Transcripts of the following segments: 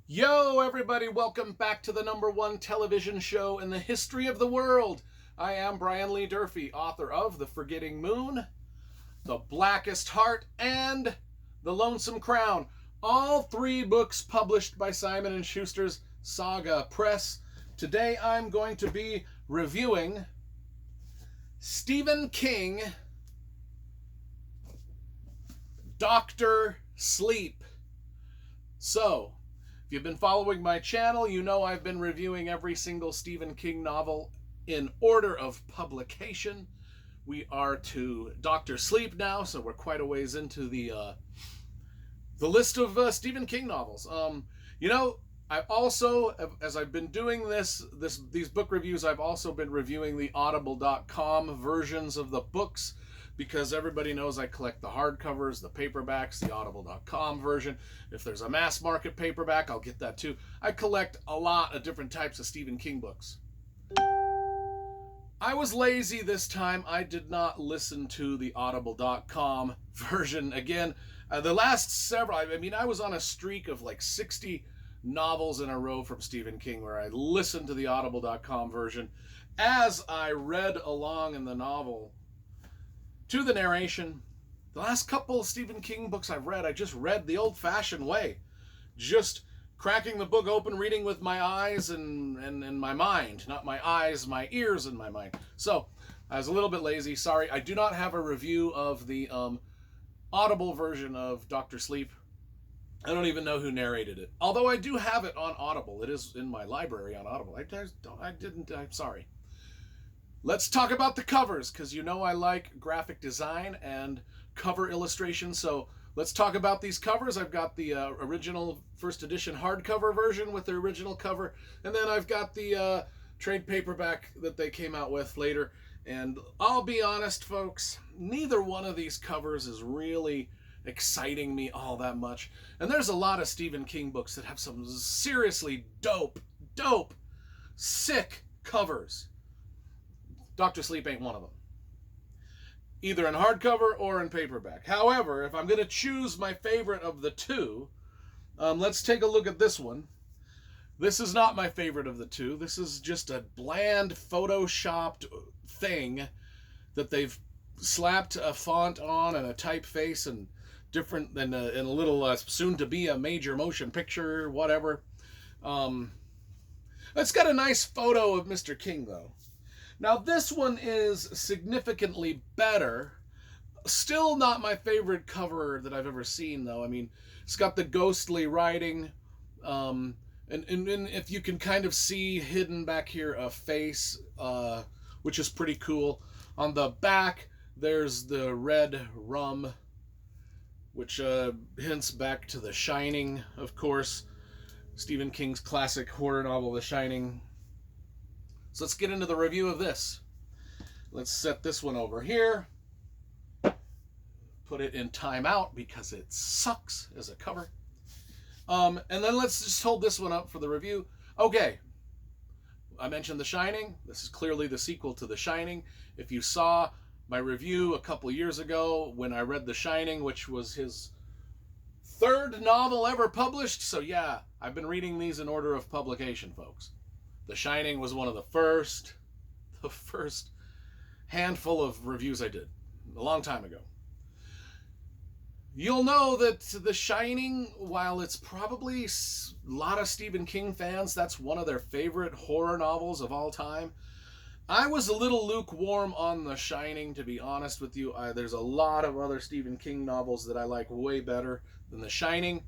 Yo, everybody, welcome back to the #1 television show in the history of the world. I am Brian Lee Durfee, author of The Forgetting Moon, The Blackest Heart, and The Lonesome Crown. All three books published by Simon & Schuster's Saga Press. Today I'm going to be reviewing Stephen King, Dr. Sleep. So, if you've been following my channel, you know I've been reviewing every single Stephen King novel in order of publication. We are to Dr. Sleep now, so we're quite a ways into the list of Stephen King novels. I also, as I've been doing these book reviews, I've also been reviewing the Audible.com versions of the books, because everybody knows I collect the hardcovers, the paperbacks, the Audible.com version. If there's a mass market paperback, I'll get that too. I collect a lot of different types of Stephen King books. I was lazy this time. I did not listen to the Audible.com version again. The last several, I was on a streak of like 60 novels in a row from Stephen King where I listened to the Audible.com version as I read along in the novel to the narration. The last couple of Stephen King books I've read, I just read the old-fashioned way. Just cracking the book open, reading with my eyes and my mind. Not my eyes, my ears, and my mind. So, I was a little bit lazy. Sorry, I do not have a review of the Audible version of Dr. Sleep. I don't even know who narrated it. Although I do have it on Audible. It is in my library on Audible. I'm sorry. Let's talk about the covers, because you know I like graphic design and cover illustration, so let's talk about these covers. I've got the original first edition hardcover version with the original cover, and then I've got the trade paperback that they came out with later. And I'll be honest, folks, neither one of these covers is really exciting me all that much. And there's a lot of Stephen King books that have some seriously dope, sick covers. Dr. Sleep ain't one of them, either in hardcover or in paperback. However, if I'm going to choose my favorite of the two, let's take a look at this one. This is not my favorite of the two. This is just a bland photoshopped thing that they've slapped a font on and a typeface and different than a little soon to be a major motion picture, whatever. It's got a nice photo of Mr. King though. Now this one is significantly better. Still not my favorite cover that I've ever seen though. It's got the ghostly writing, and if you can kind of see hidden back here a face, which is pretty cool. On the back there's the red rum, which hints back to The Shining, of course. Stephen King's classic horror novel, The Shining. So let's get into the review of this. Let's set this one over here. Put it in timeout because it sucks as a cover. And then let's just hold this one up for the review. Okay. I mentioned The Shining. This is clearly the sequel to The Shining. If you saw my review a couple years ago when I read The Shining, which was his third novel ever published. So yeah, I've been reading these in order of publication, folks. The Shining was one of the first handful of reviews I did a long time ago. You'll know that The Shining, while it's probably a lot of Stephen King fans, that's one of their favorite horror novels of all time. I was a little lukewarm on The Shining, to be honest with you. There's a lot of other Stephen King novels that I like way better than The Shining.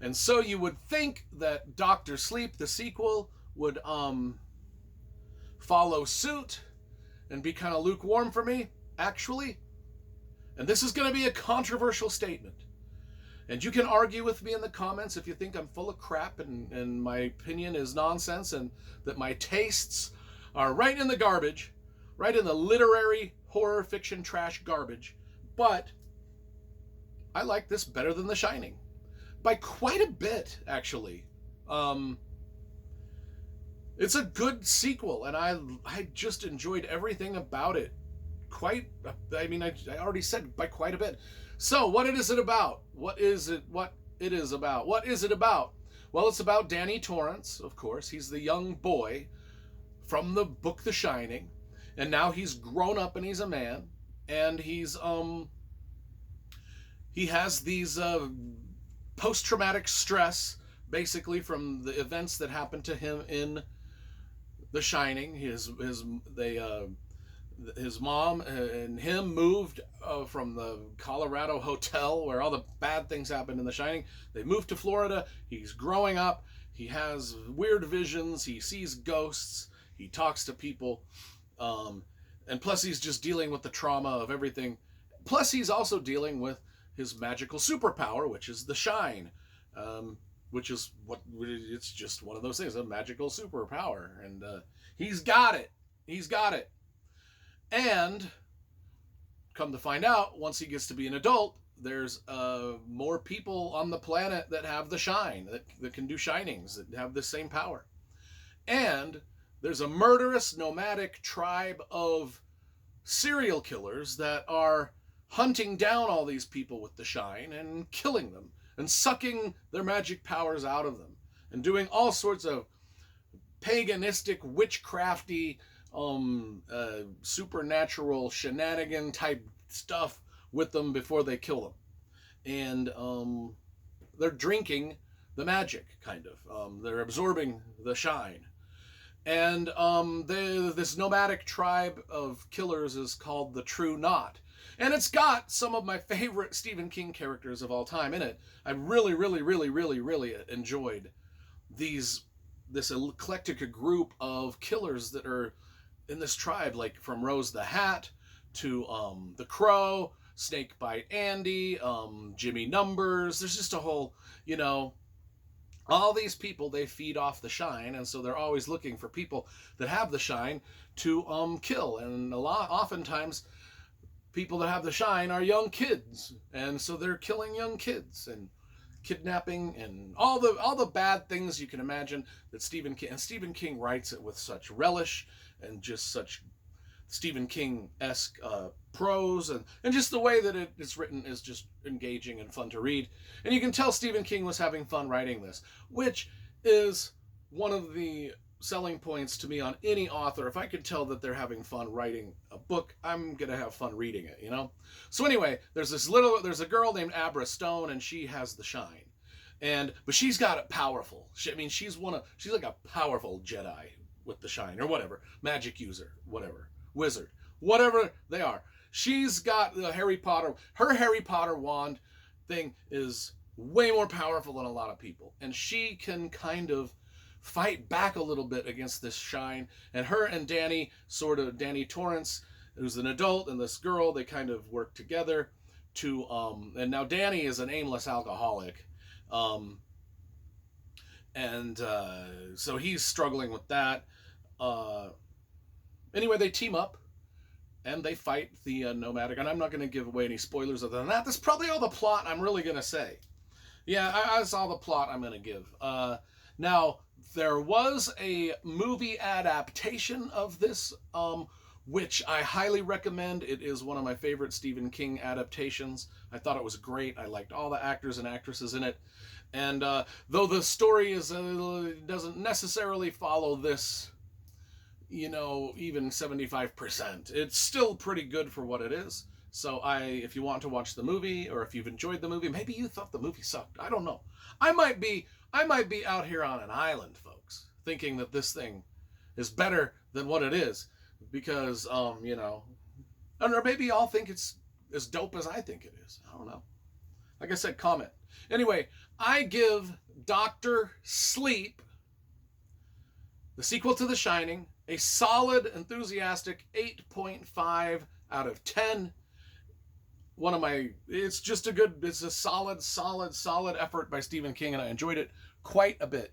And so you would think that Dr. Sleep, the sequel, would follow suit and be kind of lukewarm for me, actually. And this is going to be a controversial statement. And you can argue with me in the comments if you think I'm full of crap and my opinion is nonsense and that my tastes are right in the garbage, right in the literary horror fiction trash garbage. But I like this better than The Shining. By quite a bit, actually. It's a good sequel, and I just enjoyed everything about it. I already said by quite a bit. So, what is it about? What is it about? Well, it's about Danny Torrance, of course. He's the young boy from the book The Shining, and now he's grown up and he's a man, and he has these post-traumatic stress, basically from the events that happened to him in The Shining. His mom and him moved from the Colorado hotel where all the bad things happened in The Shining. They moved to Florida. He's growing up. He has weird visions. He sees ghosts. He talks to people. And plus he's just dealing with the trauma of everything. Plus he's also dealing with his magical superpower, which is the shine. Which is it's just one of those things, a magical superpower. And he's got it. He's got it. And come to find out, once he gets to be an adult, there's more people on the planet that have the shine, that can do shinings, that have the same power. And there's a murderous nomadic tribe of serial killers that are hunting down all these people with the shine and killing them and sucking their magic powers out of them and doing all sorts of paganistic, witchcrafty, supernatural shenanigan type stuff with them before they kill them. And they're drinking the magic, kind of. They're absorbing the shine. And this nomadic tribe of killers is called the True Knot. And it's got some of my favorite Stephen King characters of all time in it. I really, really, really, really, really enjoyed this eclectic group of killers that are in this tribe, like from Rose the Hat to the Crow, Snakebite Andy, Jimmy Numbers. There's just a whole, all these people, they feed off the shine, and so they're always looking for people that have the shine to kill. And oftentimes people that have the shine are young kids, and so they're killing young kids and kidnapping and all the bad things you can imagine that Stephen King writes it with such relish and just such Stephen King-esque prose, and just the way that it's written is just engaging and fun to read. And you can tell Stephen King was having fun writing this, which is one of the selling points to me on any author. If I could tell that they're having fun writing a book, I'm gonna have fun reading it, So anyway, there's a girl named Abra Stone, and she has the shine, but she's got it powerful. She's like a powerful Jedi with the shine, or whatever, magic user, whatever, wizard, whatever they are. She's got the Harry Potter. Her Harry Potter wand thing is way more powerful than a lot of people, and she can kind of fight back a little bit against this shine. And her and Danny Torrance, who's an adult, and this girl, they kind of work together to and now Danny is an aimless alcoholic, so he's struggling with that. Anyway, they team up and they fight the nomadic, and I'm not going to give away any spoilers other than that. That's probably all the plot I'm really going to say. Yeah, that's all the plot I'm going to give. Now, there was a movie adaptation of this, which I highly recommend. It is one of my favorite Stephen King adaptations. I thought it was great. I liked all the actors and actresses in it. And though the story doesn't necessarily follow this, even 75%, it's still pretty good for what it is. So if you want to watch the movie, or if you've enjoyed the movie, maybe you thought the movie sucked. I don't know. I might be out here on an island, folks, thinking that this thing is better than what it is, because I don't know, maybe y'all think it's as dope as I think it is. I don't know. Like I said, comment. Anyway, I give Dr. Sleep, the sequel to The Shining, a solid, enthusiastic 8.5 out of 10. It's a solid effort by Stephen King, and I enjoyed it quite a bit.